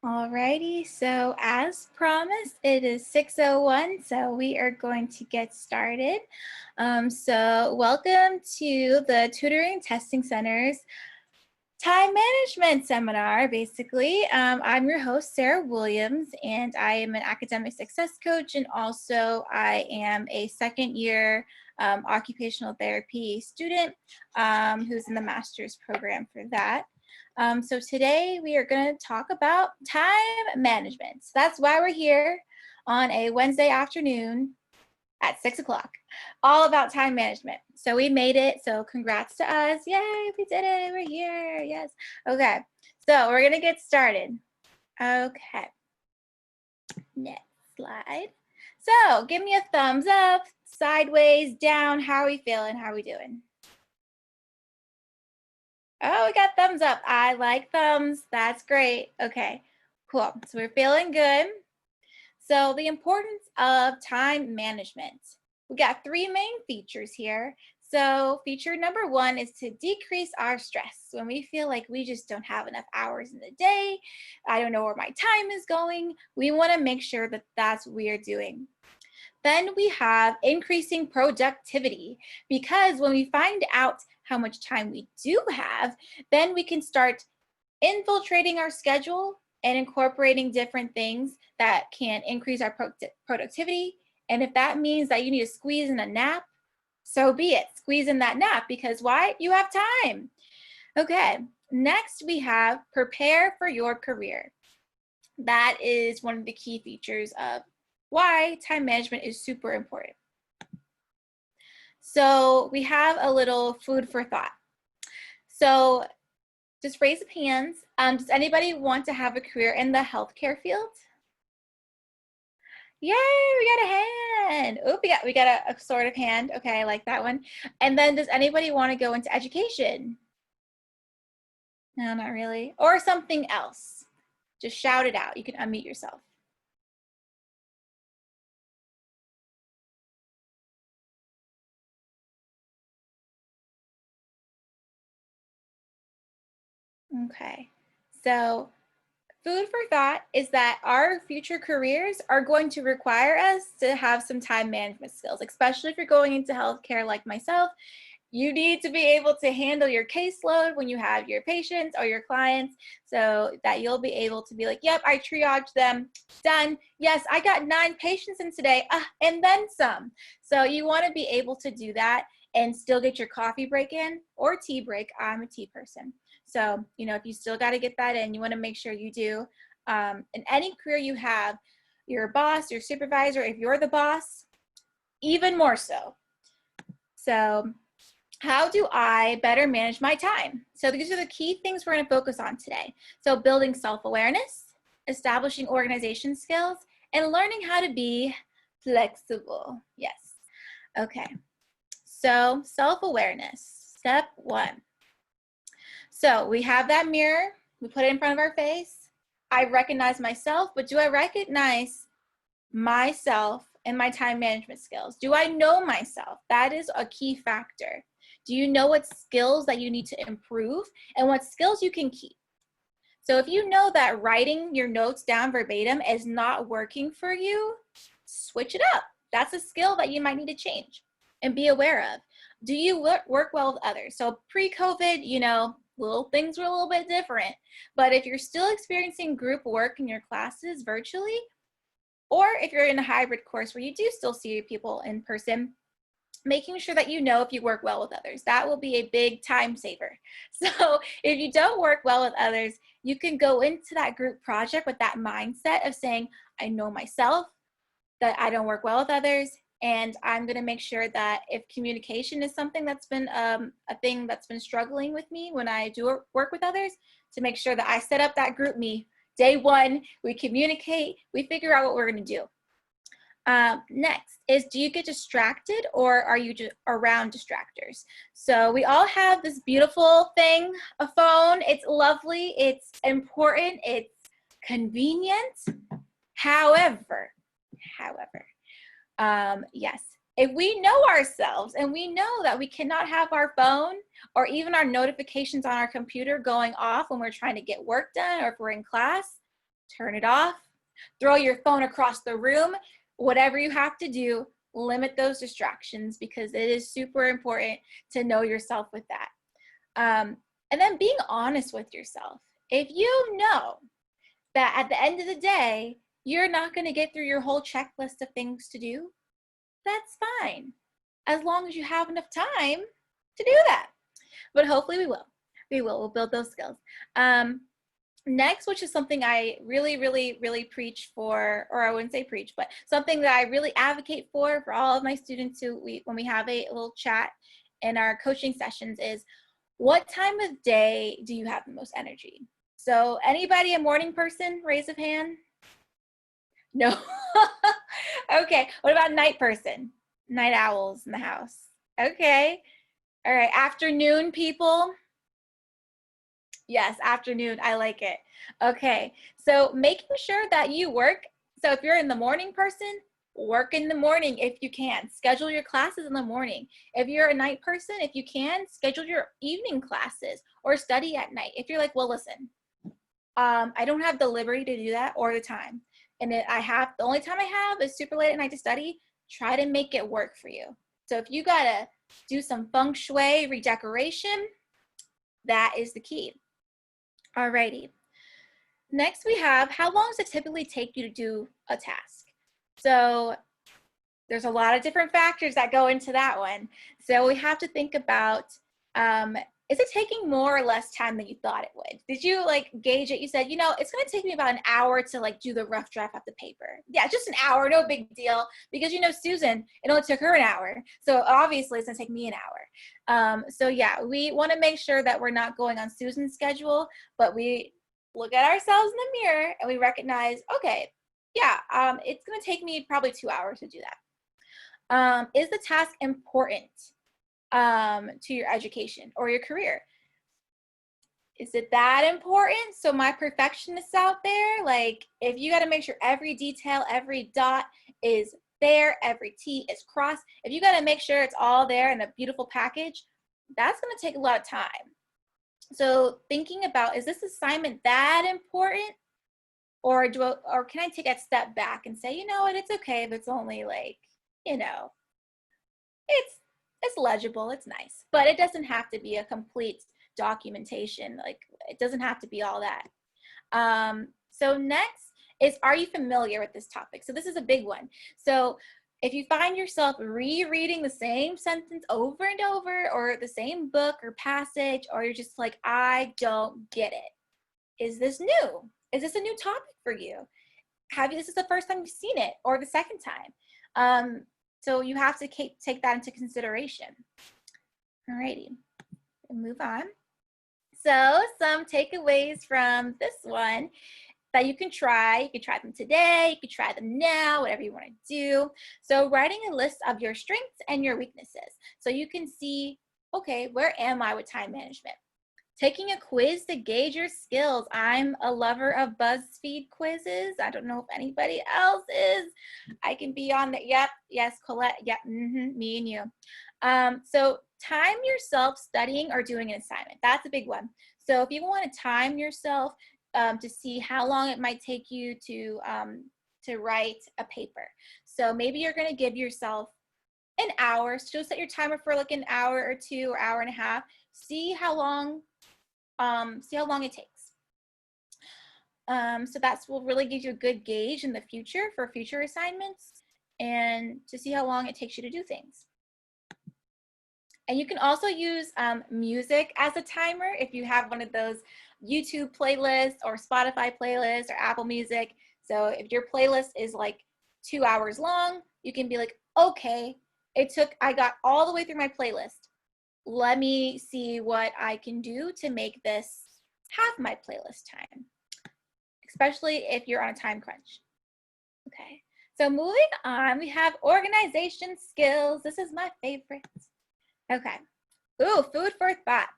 Alrighty, so as promised, it is 6:01, so we are going to get started. So welcome to the Tutoring Testing Center's Time Management Seminar, basically. I'm your host, Sarah Williams, and I am an academic success coach, and also I am a second year occupational therapy student who's in the master's program for that. So today we are going to talk about time management. So that's why we're here on a Wednesday afternoon at 6 o'clock, all about time management. So we made it. So congrats to us. Yay, we did it. We're here. Yes. Okay. So we're going to get started. Okay. Next slide. So give me a thumbs up, sideways, down. How are we feeling? How are we doing? Oh, we got thumbs up. I like thumbs. That's great. Okay, cool. So we're feeling good. So the importance of time management. We got three main features here. So feature number one is to decrease our stress. When we feel like we just don't have enough hours in the day, I don't know where my time is going, we want to make sure that that's what we are doing. Then we have increasing productivity, because when we find out how much time we do have, then we can start infiltrating our schedule and incorporating different things that can increase our productivity. And if that means that you need to squeeze in a nap, so be it. Squeeze in that nap, because why? You have time. Okay, next we have prepare for your career. That is one of the key features of why time management is super important. So we have a little food for thought. So just raise of hands. Does anybody want to have a career in the healthcare field? Yay, we got a hand. Oh, we got a sort of hand. Okay, I like that one. And then does anybody want to go into education? No, not really. Or something else. Just shout it out. You can unmute yourself. Okay, so food for thought is that our future careers are going to require us to have some time management skills, especially if you're going into healthcare like myself. You need to be able to handle your caseload when you have your patients or your clients, so that you'll be able to be like, yep, I triaged them, done. Yes, I got 9 patients in today, and then some. So you want to be able to do that and still get your coffee break in, or tea break. I'm a tea person. So, if you still got to get that in, you want to make sure you do. In any career you have, your boss, your supervisor, if you're the boss, even more so. So how do I better manage my time? So these are the key things we're going to focus on today. So building self-awareness, establishing organization skills, and learning how to be flexible. Yes. Okay. So self-awareness, step 1. So we have that mirror. We put it in front of our face. I recognize myself, but do I recognize myself and my time management skills? Do I know myself? That is a key factor. Do you know what skills that you need to improve and what skills you can keep? So if you know that writing your notes down verbatim is not working for you, switch it up. That's a skill that you might need to change and be aware of. Do you work well with others? So pre-COVID, little things were a little bit different. But if you're still experiencing group work in your classes virtually, or if you're in a hybrid course where you do still see people in person, making sure that you know if you work well with others. That will be a big time saver. So if you don't work well with others, you can go into that group project with that mindset of saying, I know myself, that I don't work well with others, and I'm going to make sure that if communication is something that's been a thing that's been struggling with me when I do work with others, to make sure that I set up that group me. Day 1, we communicate, we figure out what we're going to do. Next is, do you get distracted, or are you just around distractors? So we all have this beautiful thing, a phone. It's lovely, it's important, it's convenient. However, yes, if we know ourselves and we know that we cannot have our phone or even our notifications on our computer going off when we're trying to get work done or if we're in class, turn it off, throw your phone across the room, whatever you have to do, limit those distractions because it is super important to know yourself with that. And then being honest with yourself. If you know that at the end of the day, you're not going to get through your whole checklist of things to do, that's fine. As long as you have enough time to do that. But hopefully we will. We'll build those skills. Next, which is something I really preach for, or I wouldn't say preach, but something that I really advocate for all of my students when we have a little chat in our coaching sessions is, what time of day do you have the most energy? So anybody a morning person, raise of hand? No. Okay, what about night person? Night owls in the house. Okay. All right, afternoon people? Yes, afternoon, I like it. Okay, so making sure that you work, so if you're in the morning person, work in the morning if you can. Schedule your classes in the morning. If you're a night person, if you can, schedule your evening classes or study at night. If you're like, well, listen, I don't have the liberty to do that or the time. And the only time I have is super late at night to study. Try to make it work for you. So if you gotta do some feng shui redecoration, that is the key. Alrighty. Next we have, how long does it typically take you to do a task? So there's a lot of different factors that go into that one. So we have to think about, is it taking more or less time than you thought it would? Did you like gauge it? You said, it's going to take me about an hour to like do the rough draft of the paper. Yeah, just an hour, no big deal. Because Susan, it only took her an hour. So obviously it's going to take me an hour. So yeah, we want to make sure that we're not going on Susan's schedule, but we look at ourselves in the mirror and we recognize, okay, yeah, it's going to take me probably 2 hours to do that. Is the task important to your education or your career? Is it that important? So my perfectionists out there, like if you got to make sure every detail, every dot is there, every T is crossed, if you got to make sure it's all there in a beautiful package, that's going to take a lot of time. So thinking about, is this assignment that important? Or can I take a step back and say, you know what, it's okay if it's only like, it's legible, it's nice, but it doesn't have to be a complete documentation. Like it doesn't have to be all that. So next is, are you familiar with this topic? So this is a big one. So if you find yourself rereading the same sentence over and over, or the same book or passage, or you're just like, I don't get it. Is this new? Is this a new topic for you? This is the first time you've seen it, or the second time? So you have to take that into consideration. Alrighty, move on. So some takeaways from this one that you can try. You can try them today, you can try them now, whatever you want to do. So writing a list of your strengths and your weaknesses. So you can see, okay, where am I with time management? Taking a quiz to gauge your skills. I'm a lover of BuzzFeed quizzes. I don't know if anybody else is. I can be on the, yep, yes, Colette, yep, me and you. So time yourself studying or doing an assignment. That's a big one. So if you want to time yourself to see how long it might take you to write a paper. So maybe you're going to give yourself an hour. So set your timer for like an hour or two or hour and a half. See how long it takes. So that's will really give you a good gauge in the future for future assignments and to see how long it takes you to do things. And you can also use music as a timer if you have one of those YouTube playlists or Spotify playlists or Apple Music. So if your playlist is like 2 hours long, you can be like, okay, I got all the way through my playlist. Let me see what I can do to make this half my playlist time, especially if you're on a time crunch. Okay, so moving on, we have organization skills. This is my favorite. Okay, ooh, food for thought.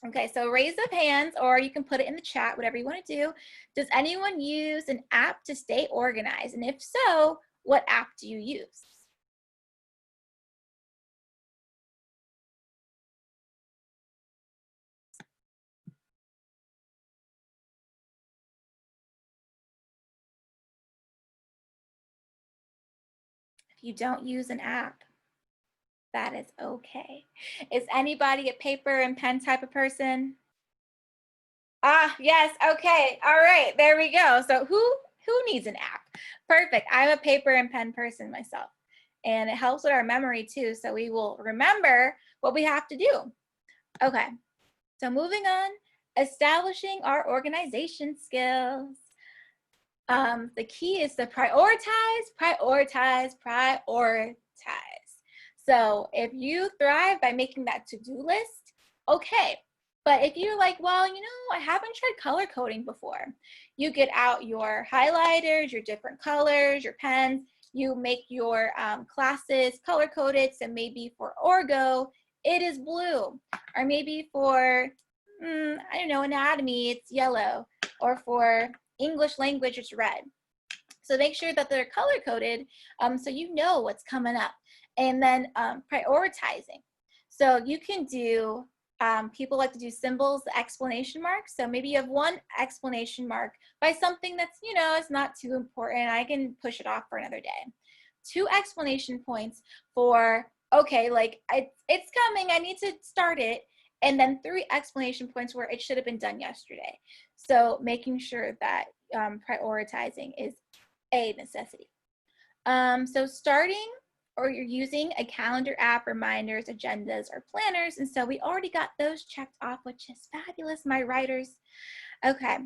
Okay, so raise of hands, or you can put it in the chat, whatever you want to do. Does anyone use an app to stay organized? And if so, what app do you use? you don't use an app, that is okay. Is anybody a paper and pen type of person? Ah, yes, okay, all right, there we go. So who needs an app? Perfect, I'm a paper and pen person myself. And it helps with our memory too, so we will remember what we have to do. Okay, so moving on, establishing our organization skills. The key is to prioritize, prioritize, prioritize. So if you thrive by making that to-do list, okay. But if you're like, well, you know, I haven't tried color coding before, you get out your highlighters, your different colors, your pens, you make your classes color coded. So maybe for Orgo, it is blue, or maybe for, I don't know, anatomy, it's yellow, or for English language, it's red. So make sure that they're color coded so you know what's coming up. And then prioritizing. So you can do, people like to do symbols, the exclamation mark. So maybe you have one exclamation mark by something that's, you know, it's not too important. I can push it off for another day. 2 exclamation points for, okay, like it's coming, I need to start it. And then 3 exclamation points where it should have been done yesterday. So making sure that prioritizing is a necessity. So starting, or you're using a calendar app, reminders, agendas, or planners. And so we already got those checked off, which is fabulous, my writers. Okay.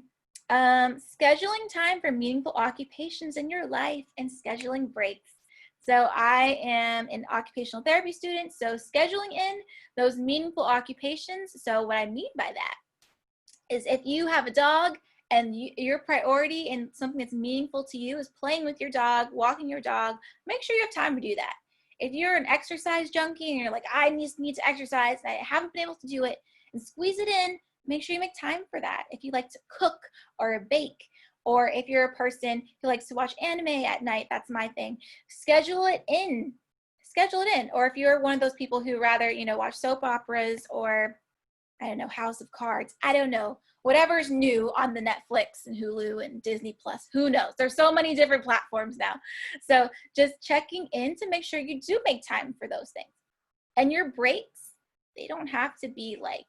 Scheduling time for meaningful occupations in your life and scheduling breaks. So I am an occupational therapy student, so scheduling in those meaningful occupations. So what I mean by that is if you have a dog and your priority and something that's meaningful to you is playing with your dog, walking your dog, make sure you have time to do that. If you're an exercise junkie and you're like, I just need to exercise and I haven't been able to do it, and squeeze it in, make sure you make time for that. If you like to cook or bake, or if you're a person who likes to watch anime at night, that's my thing, schedule it in. Schedule it in. Or if you're one of those people who rather, you know, watch soap operas or, I don't know, House of Cards, I don't know, whatever's new on the Netflix and Hulu and Disney Plus, who knows? There's so many different platforms now. So just checking in to make sure you do make time for those things. And your breaks, they don't have to be like,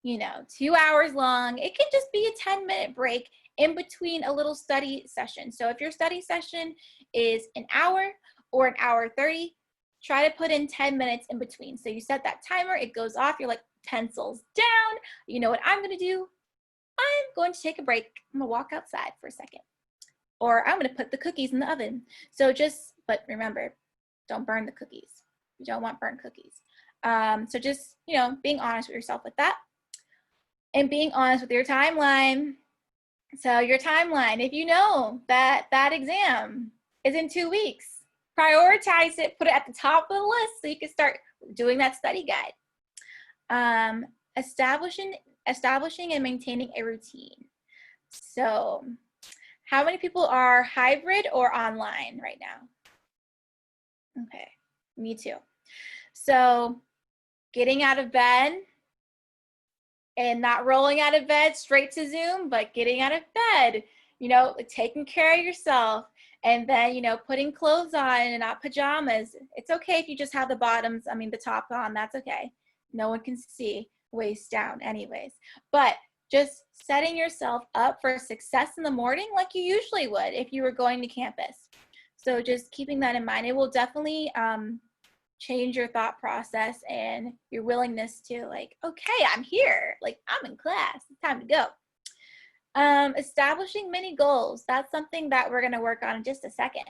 you know, 2 hours long. It can just be a 10-minute break in between a little study session. So if your study session is an hour or an hour 30, try to put in 10 minutes in between. So you set that timer, it goes off, you're like, pencils down. You know what I'm gonna do? I'm going to take a break. I'm gonna walk outside for a second. Or I'm gonna put the cookies in the oven. So just, but remember, don't burn the cookies. You don't want burnt cookies. So just, you know, being honest with yourself with that. And being honest with your timeline. So your timeline, if you know that that exam is in 2 weeks, prioritize it, put it at the top of the list so you can start doing that study guide. Establishing and maintaining a routine. So how many people are hybrid or online right now? Okay, me too. So getting out of bed and not rolling out of bed straight to Zoom, but getting out of bed, you know, like taking care of yourself, and then, you know, putting clothes on and not pajamas. It's okay if you just have the bottoms, I mean the top on, that's okay. No one can see waist down anyways. But just setting yourself up for success in the morning like you usually would if you were going to campus. So just keeping that in mind, it will definitely change your thought process and your willingness to like, okay, I'm here, like I'm in class, it's time to go. Establishing mini goals, that's something that we're gonna work on in just a second.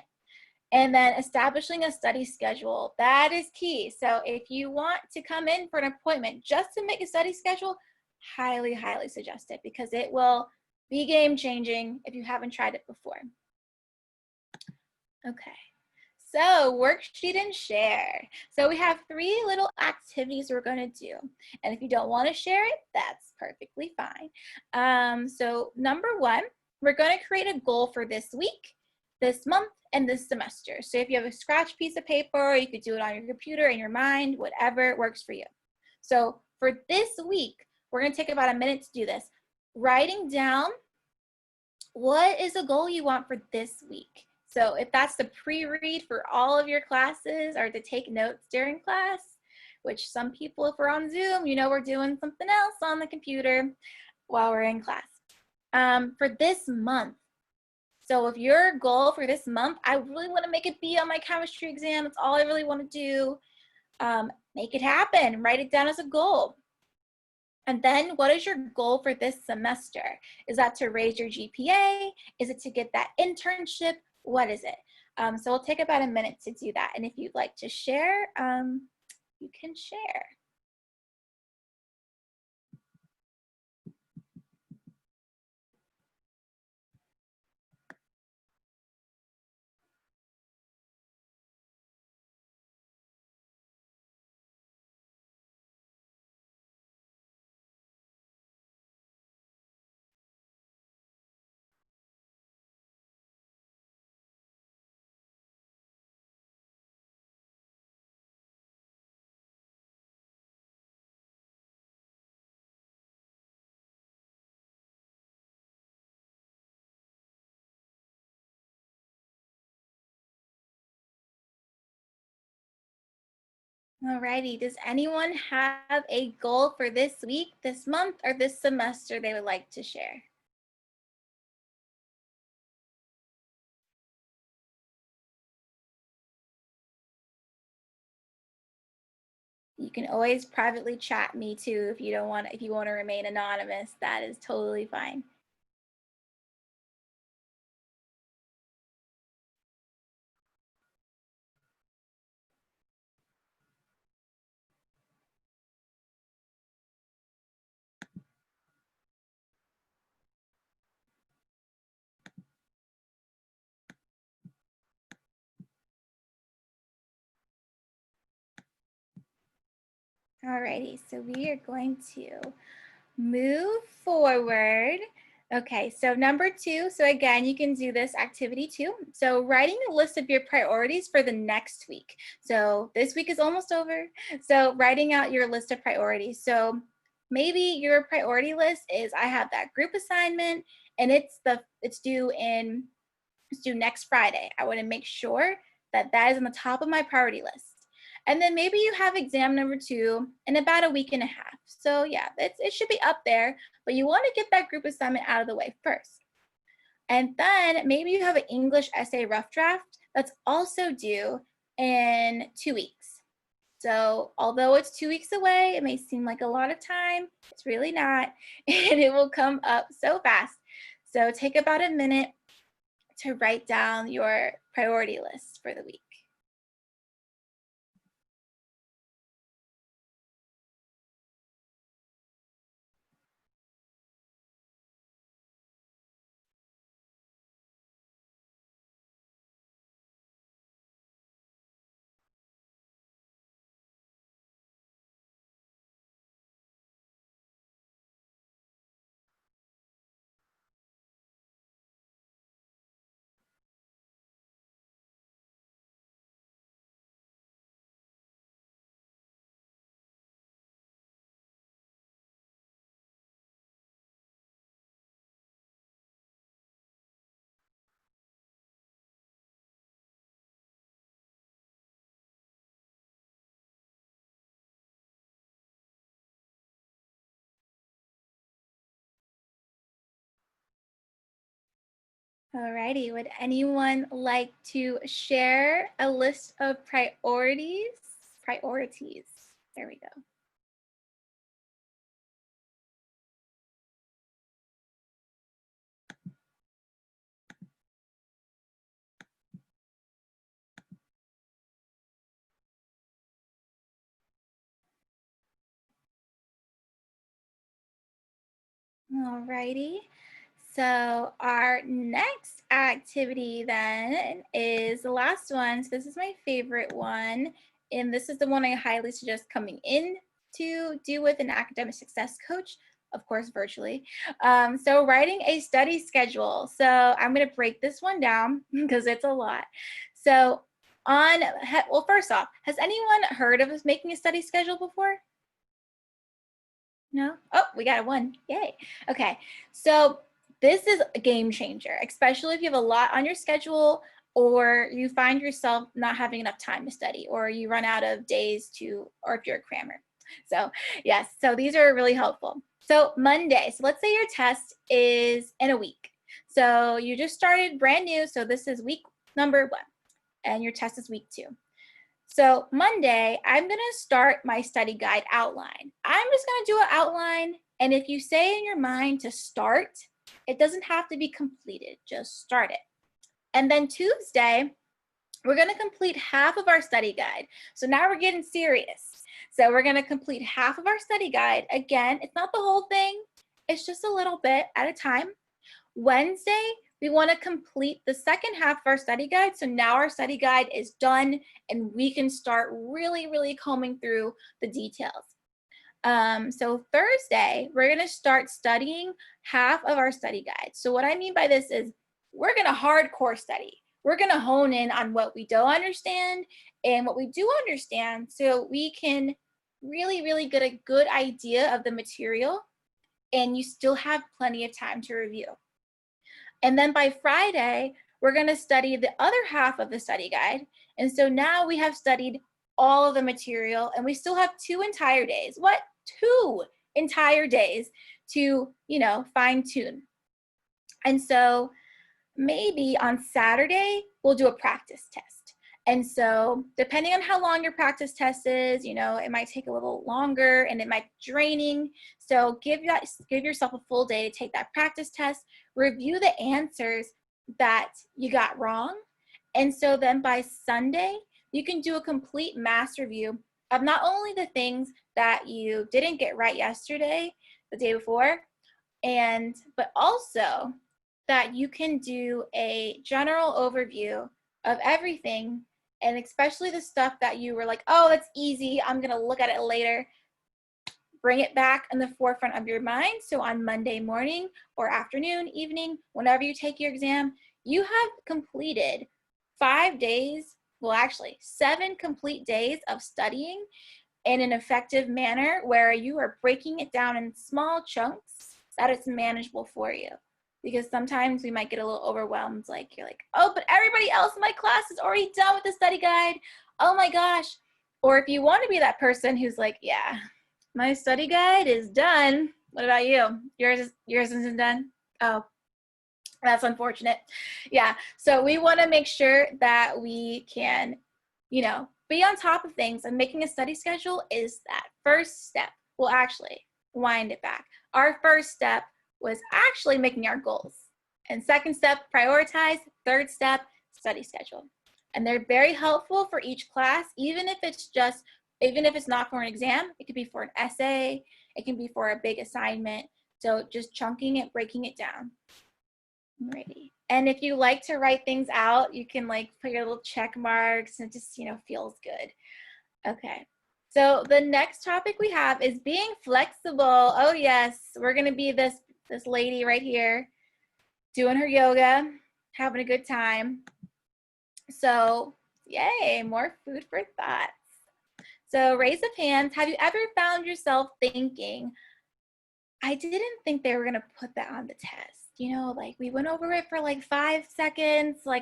And then establishing a study schedule, that is key. So if you want to come in for an appointment just to make a study schedule, highly, highly suggest it because it will be game changing if you haven't tried it before. Okay. So worksheet and share. So we have 3 little activities we're going to do. And if you don't want to share it, that's perfectly fine. So number 1, we're going to create a goal for this week, this month, and this semester. So if you have a scratch piece of paper, you could do it on your computer, in your mind, whatever works for you. So for this week, we're going to take about a minute to do this. Writing down what is a goal you want for this week. So if that's the pre-read for all of your classes or to take notes during class, which some people, if we're on Zoom, we're doing something else on the computer while we're in class. For this month, so if your goal for this month, I really want to make it be on my chemistry exam, that's all I really want to do, make it happen. Write it down as a goal. And then what is your goal for this semester? Is that to raise your GPA? Is it to get that internship? What is it? So we'll take about a minute to do that. And if you'd like to share, you can share. Alrighty, does anyone have a goal for this week, this month, or this semester they would like to share? You can always privately chat me too if you want to remain anonymous. That is totally fine. Alrighty, so we are going to move forward. Okay, so number 2, so again, you can do this activity too. So writing a list of your priorities for the next week. So this week is almost over. So writing out your list of priorities. So maybe your priority list is I have that group assignment and it's due next Friday. I want to make sure that that is on the top of my priority list. And then maybe you have exam number 2 in about a week and a half. So yeah, it should be up there, but you want to get that group assignment out of the way first. And then maybe you have an English essay rough draft that's also due in 2 weeks. So although it's 2 weeks away, it may seem like a lot of time. It's really not, and it will come up so fast. So take about a minute to write down your priority list for the week. Alrighty, would anyone like to share a list of priorities? Priorities, there we go. Alrighty, so our next activity then is the last one. So this is my favorite one, and this is the one I highly suggest coming in to do with an academic success coach, of course, virtually. So writing a study schedule. So I'm going to break this one down because it's a lot. So well, first off, has anyone heard of us making a study schedule before? No? Oh, we got a 1. Yay. Okay. So this is a game changer, especially if you have a lot on your schedule. or you find yourself not having enough time to study, or you run out of days to, or if you're a crammer. So yes, so these are really helpful. So Monday, so let's say your test is in a week. So you just started brand new, so this is week number 1, and your test is week 2. So Monday, I'm gonna start my study guide outline. I'm just gonna do an outline, and if you say in your mind to start, it doesn't have to be completed, just start it. And then Tuesday, we're gonna complete half of our study guide. So now we're getting serious. So we're gonna complete half of our study guide. Again, it's not the whole thing, it's just a little bit at a time. Wednesday, we want to complete the second half of our study guide. So now our study guide is done and we can start really combing through the details. So Thursday, we're going to start studying half of our study guide. So what I mean by this is we're going to hardcore study. We're going to hone in on what we don't understand and what we do understand so we can really get a good idea of the material and you still have plenty of time to review. And then by Friday, we're going to study the other half of the study guide. And so now we have studied all of the material and we still have 2 entire days. What? 2 entire days to, fine tune. And so maybe on Saturday, we'll do a practice test. And so depending on how long your practice test is, it might take a little longer and it might be draining. So give yourself a full day to take that practice test, review the answers that you got wrong. And so then by Sunday, you can do a complete mass review of not only the things that you didn't get right yesterday, the day before, but also that you can do a general overview of everything, and especially the stuff that you were like, oh, that's easy, I'm gonna look at it later. Bring it back in the forefront of your mind. So on Monday morning or afternoon, evening, whenever you take your exam, you have completed 5 days, well actually 7 complete days of studying in an effective manner where you are breaking it down in small chunks that it's manageable for you. Because sometimes we might get a little overwhelmed, like you're like, oh, but everybody else in my class is already done with the study guide. Oh my gosh. Or if you want to be that person who's like, yeah, my study guide is done. What about you? Yours isn't done? Oh, that's unfortunate. Yeah, so we want to make sure that we can, be on top of things, and making a study schedule is that first step. We'll actually wind it back. Our first step was actually making our goals. And second step, prioritize. Third step, study schedule. And they're very helpful for each class, even if it's not for an exam. It could be for an essay. It can be for a big assignment. So just chunking it, breaking it down. Alrighty. And if you like to write things out, you can put your little check marks, and it just, feels good. Okay. So the next topic we have is being flexible. Oh yes, we're gonna be this lady right here doing her yoga, having a good time. So yay, more food for thoughts. So raise of hands, have you ever found yourself thinking, I didn't think they were gonna put that on the test? We went over it for 5 seconds. How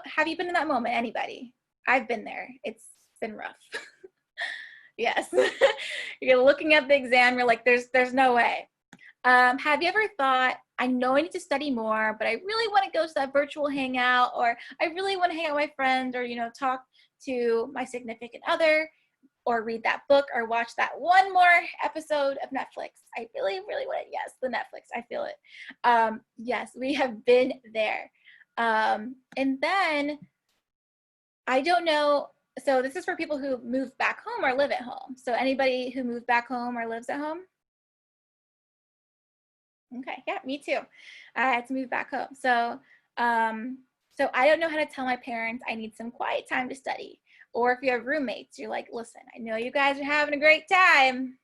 have you been in that moment? Anybody? I've been there. It's been rough. Yes. You're looking at the exam, you're like, there's no way. Have you ever thought, I know I need to study more, but I really want to go to that virtual hangout, or I really want to hang out with my friends, or talk to my significant other, or read that book, or watch that one more episode of Netflix. I really want it. Yes, the Netflix, I feel it. Yes, we have been there. And then, I don't know, so this is for people who move back home or live at home. So anybody who moved back home or lives at home? Okay, yeah, me too. I had to move back home. So I don't know how to tell my parents I need some quiet time to study. Or if you have roommates, you're like, listen, I know you guys are having a great time,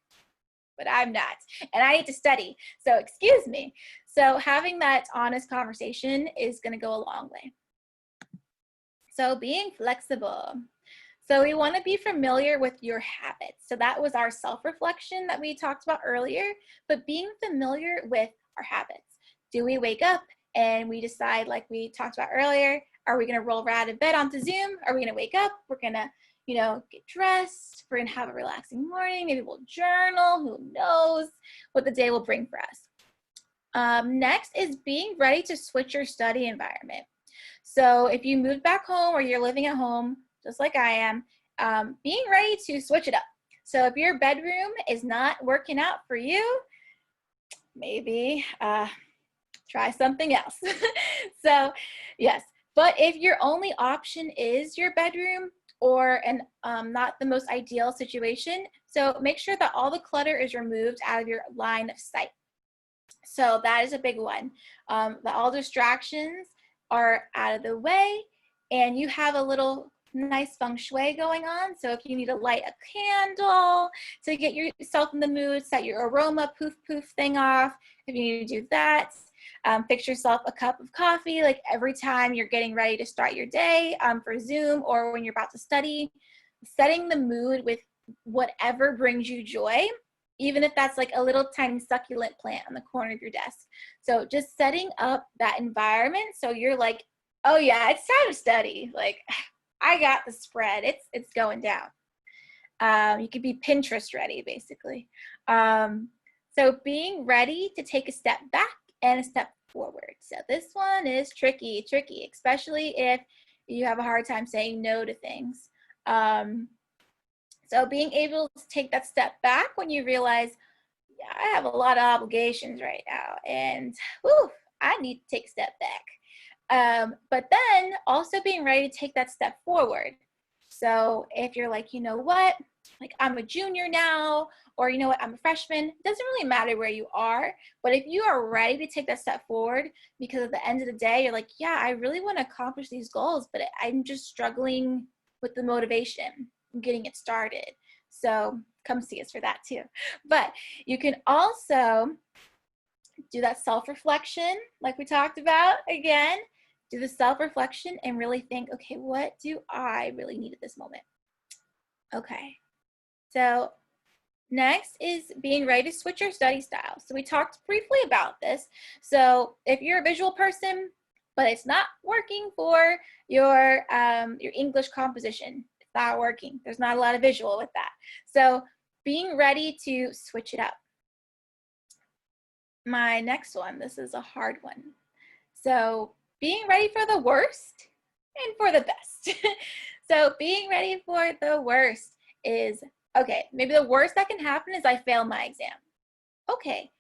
but I'm not, and I need to study. So excuse me. So having that honest conversation is going to go a long way. So being flexible. So we want to be familiar with your habits. So that was our self-reflection that we talked about earlier, but being familiar with our habits. Do we wake up and we decide, like we talked about earlier, are we gonna roll right out of bed onto Zoom? Are we gonna wake up? We're gonna, get dressed. We're gonna have a relaxing morning. Maybe we'll journal. Who knows what the day will bring for us. Next is being ready to switch your study environment. So if you moved back home or you're living at home, just like I am, being ready to switch it up. So if your bedroom is not working out for you, maybe try something else. So yes, but if your only option is your bedroom or not the most ideal situation, so make sure that all the clutter is removed out of your line of sight. So that is a big one, that all distractions are out of the way and you have a little nice feng shui going on. So if you need to light a candle to get yourself in the mood, set your aroma poof poof thing off. If you need to do that, fix yourself a cup of coffee like every time you're getting ready to start your day for Zoom or when you're about to study. Setting the mood with whatever brings you joy, even if that's like a little tiny succulent plant on the corner of your desk. So just setting up that environment so you're like, oh yeah, it's time to study. Like, I got the spread. It's going down. You could be Pinterest ready, basically. So being ready to take a step back and a step forward. So this one is tricky, especially if you have a hard time saying no to things. So being able to take that step back when you realize, yeah, I have a lot of obligations right now, and whew, I need to take a step back. But then also being ready to take that step forward. So if you're like, you know what, like I'm a junior now, or you know what, I'm a freshman, it doesn't really matter where you are, but if you are ready to take that step forward, because at the end of the day, you're like, yeah, I really want to accomplish these goals, but I'm just struggling with the motivation, getting it started. So come see us for that too. But you can also do that self-reflection like we talked about again. Do the self-reflection and really think, okay, what do I really need at this moment? Okay, so next is being ready to switch your study style. So we talked briefly about this. So if you're a visual person, but it's not working for your English composition, it's not working. There's not a lot of visual with that. So being ready to switch it up. My next one, this is a hard one. So being ready for the worst and for the best. So being ready for the worst is, okay, maybe the worst that can happen is I fail my exam. Okay,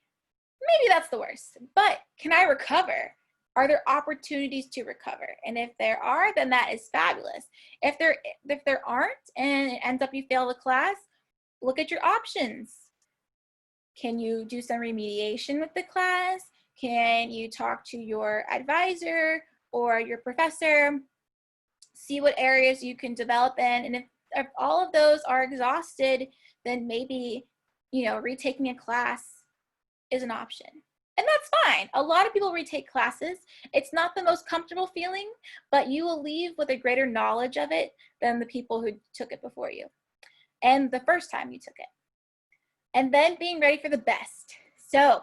maybe that's the worst, but can I recover? Are there opportunities to recover? And if there are, then that is fabulous. If there aren't and it ends up you fail the class, look at your options. Can you do some remediation with the class? Can you talk to your advisor or your professor? See what areas you can develop in. And if all of those are exhausted, then maybe, retaking a class is an option. And that's fine. A lot of people retake classes. It's not the most comfortable feeling, but you will leave with a greater knowledge of it than the people who took it before you and the first time you took it. And then being ready for the best. So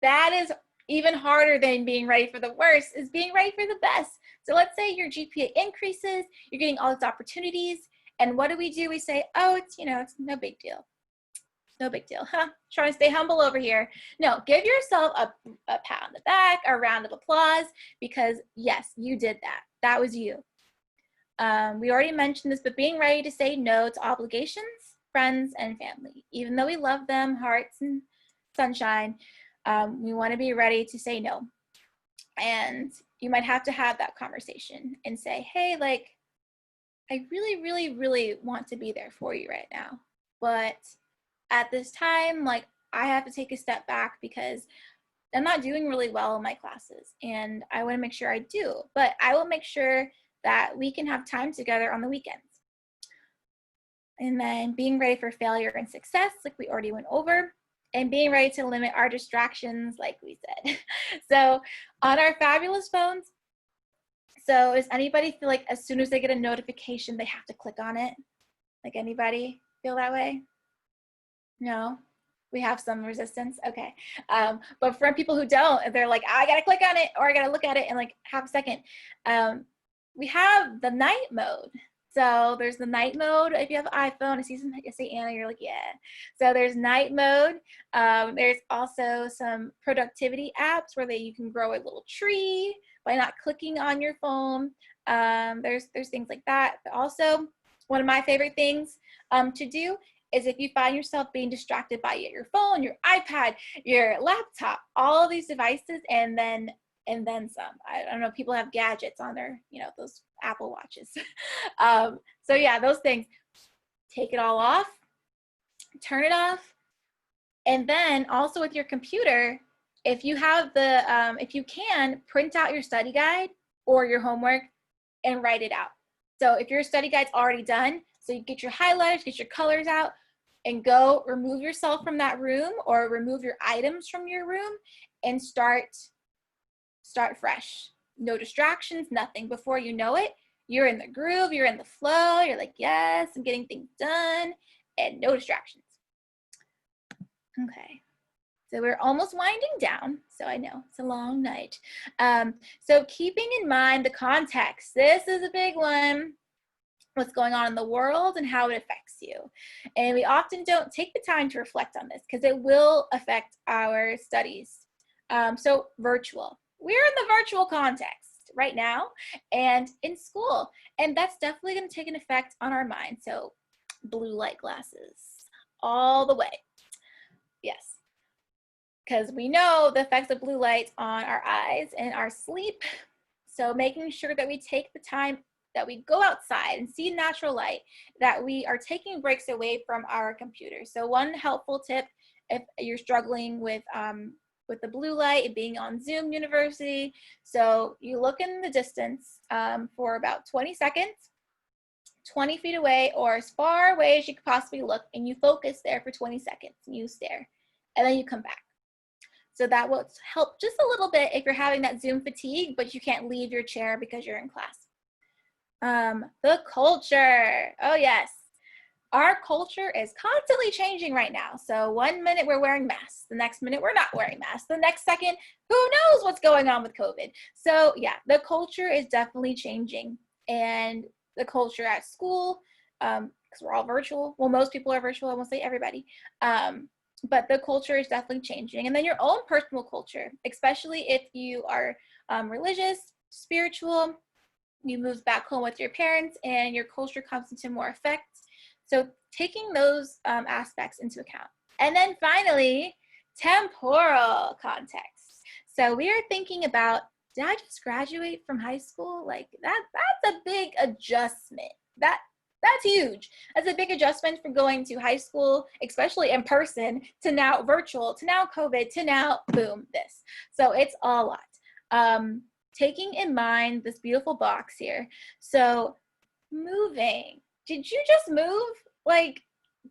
that is even harder than being ready for the worst, is being ready for the best. So let's say your GPA increases, you're getting all these opportunities, and what do? We say, oh, it's no big deal. No big deal, huh? Trying to stay humble over here. No, give yourself a pat on the back, a round of applause, because yes, you did that. That was you. We already mentioned this, but being ready to say no to obligations, friends, and family. Even though we love them, hearts and sunshine, we want to be ready to say no. And you might have to have that conversation and say, hey, like, I really, really, really want to be there for you right now. But at this time, like, I have to take a step back because I'm not doing really well in my classes. And I want to make sure I do. But I will make sure that we can have time together on the weekends. And then being ready for failure and success, like we already went over. And being ready to limit our distractions, like we said. So on our fabulous phones, so does anybody feel like as soon as they get a notification, they have to click on it? Like, anybody feel that way? No? We have some resistance. Okay. But for people who don't, they're like, I gotta click on it or I gotta look at it in like half a second. We have the night mode. So there's the night mode. If you have an iPhone, I say Anna, you're like, yeah. So there's night mode. There's also some productivity apps where you can grow a little tree by not clicking on your phone. There's things like that. But also, one of my favorite things to do is if you find yourself being distracted by your phone, your iPad, your laptop, all of these devices, and then some. I don't know, people have gadgets on their, those Apple Watches. So yeah, those things, take it all off, turn it off. And then also with your computer, if you have if you can, print out your study guide or your homework and write it out. So if your study guide's already done, so you get your highlighters, get your colors out, and go remove yourself from that room or remove your items from your room and start fresh. No distractions, nothing. Before you know it, you're in the groove, you're in the flow, you're like, yes, I'm getting things done, and no distractions. Okay. So we're almost winding down. So I know it's a long night. So keeping in mind the context, this is a big one. What's going on in the world and how it affects you. And we often don't take the time to reflect on this because it will affect our studies. So virtual. We're in the virtual context right now and in school. And that's definitely going to take an effect on our mind. So blue light glasses all the way. Yes. Because we know the effects of blue light on our eyes and our sleep. So making sure that we take the time, that we go outside and see natural light, that we are taking breaks away from our computer. So one helpful tip, if you're struggling with the blue light and being on Zoom University, so you look in the distance for about 20 seconds, 20 feet away or as far away as you could possibly look, and you focus there for 20 seconds and you stare, and then you come back. So that will help just a little bit if you're having that Zoom fatigue, but you can't leave your chair because you're in class. The culture. Oh yes. Our culture is constantly changing right now. So one minute we're wearing masks, the next minute we're not wearing masks, the next second, who knows what's going on with COVID. So yeah, the culture is definitely changing. And the culture at school, because we're all virtual. Well, most people are virtual, I won't say everybody. But the culture is definitely changing. And then your own personal culture, especially if you are religious, spiritual, you move back home with your parents and your culture comes into more effect. So taking those aspects into account. And then finally, temporal context. So we are thinking about, did I just graduate from high school? Like that's a big adjustment. That's huge. That's a big adjustment from going to high school, especially in person, to now virtual, to now COVID, to now boom, this. So it's a lot. Taking in mind this beautiful box here. So moving, did you just move? Like,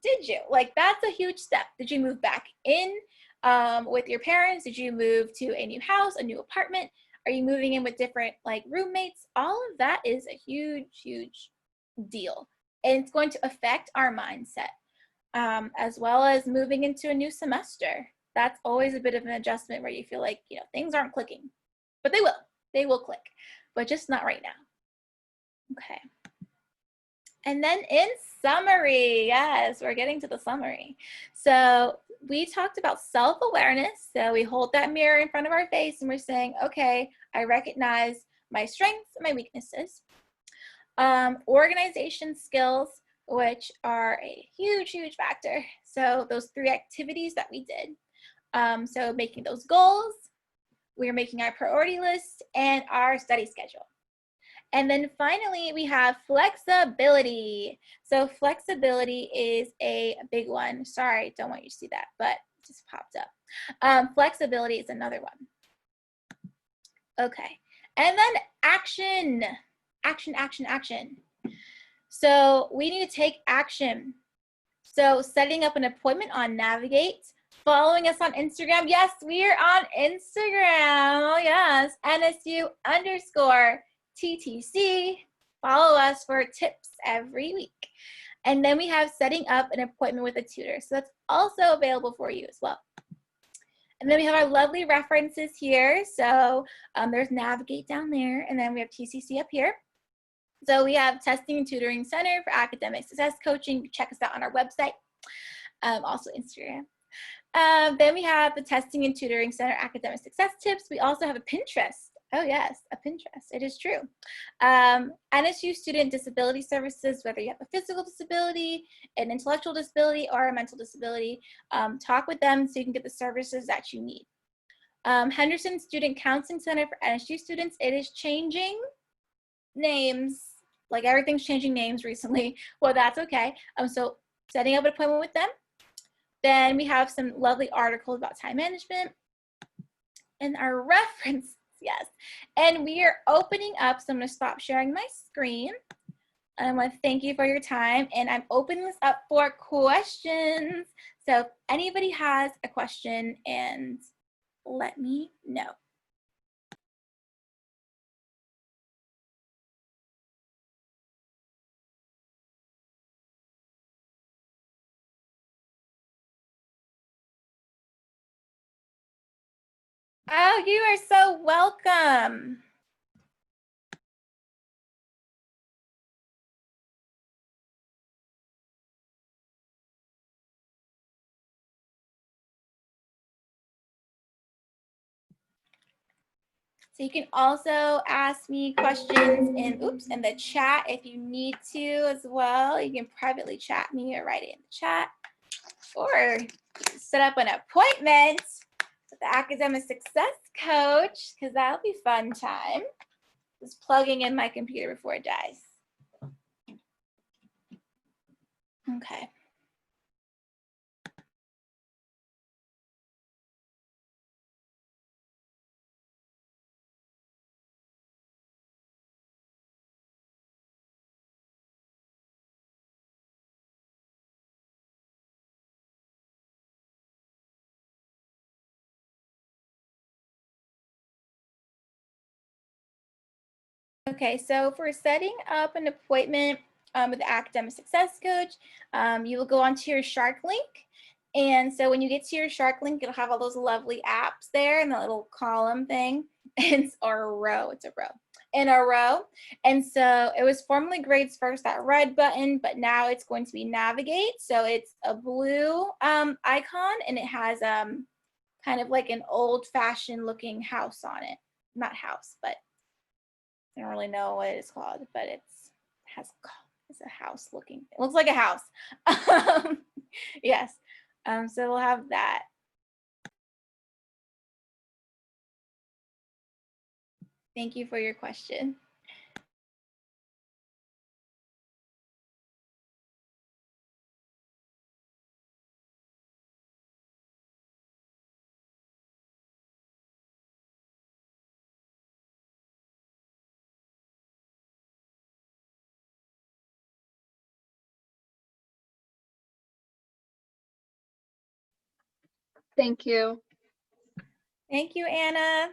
did you? Like, that's a huge step. Did you move back in with your parents? Did you move to a new house, a new apartment? Are you moving in with different like roommates? All of that is a huge, huge deal. And it's going to affect our mindset, as well as moving into a new semester. That's always a bit of an adjustment where you feel like, things aren't clicking, but they will. They will click, but just not right now. Okay. And then in summary, yes, we're getting to the summary. So we talked about self-awareness. So we hold that mirror in front of our face and we're saying, okay, I recognize my strengths and my weaknesses. Organization skills, which are a huge, huge factor. So those 3 activities that we did. So making those goals, we're making our priority list and our study schedule. And then finally, we have flexibility. So flexibility is a big one. Sorry, don't want you to see that, but it just popped up. Flexibility is another one. Okay, and then action. Action, action, action. So we need to take action. So setting up an appointment on Navigate, following us on Instagram. Yes, we are on Instagram. Oh yes, NSU_TTC. Follow us for tips every week. And then we have setting up an appointment with a tutor. So that's also available for you as well. And then we have our lovely references here. So there's Navigate down there, and then we have TCC up here. So we have Testing and Tutoring Center for Academic Success Coaching. Check us out on our website, also Instagram. Then we have the Testing and Tutoring Center Academic Success Tips. We also have a Pinterest. Oh yes, a Pinterest, it is true. NSU Student Disability Services, whether you have a physical disability, an intellectual disability, or a mental disability, talk with them so you can get the services that you need. Henderson Student Counseling Center for NSU students, it is changing names, like everything's changing names recently. Well, that's okay. So setting up an appointment with them. Then we have some lovely articles about time management and our reference. Yes. And we are opening up, so I'm going to stop sharing my screen. I want to thank you for your time, and I'm opening this up for questions. So if anybody has a question, and let me know. Oh, you are so welcome. So you can also ask me questions in the chat if you need to as well. You can privately chat me or write it in the chat, or set up an appointment with the academic success coach, because that'll be fun time. Just plugging in my computer before it dies. Okay. Okay, so for setting up an appointment with the academic success coach, you will go onto your Shark link. And so when you get to your Shark link, it'll have all those lovely apps there in the little column thing. It's a row, in a row. And so it was formerly Grades First, that red button, but now it's going to be Navigate. So it's a blue icon, and it has kind of like an old-fashioned looking house on it. Not house, but I don't really know what it's called, but it's a house looking. It looks like a house. Yes. So we'll have that. Thank you for your question. Thank you. Thank you, Anna.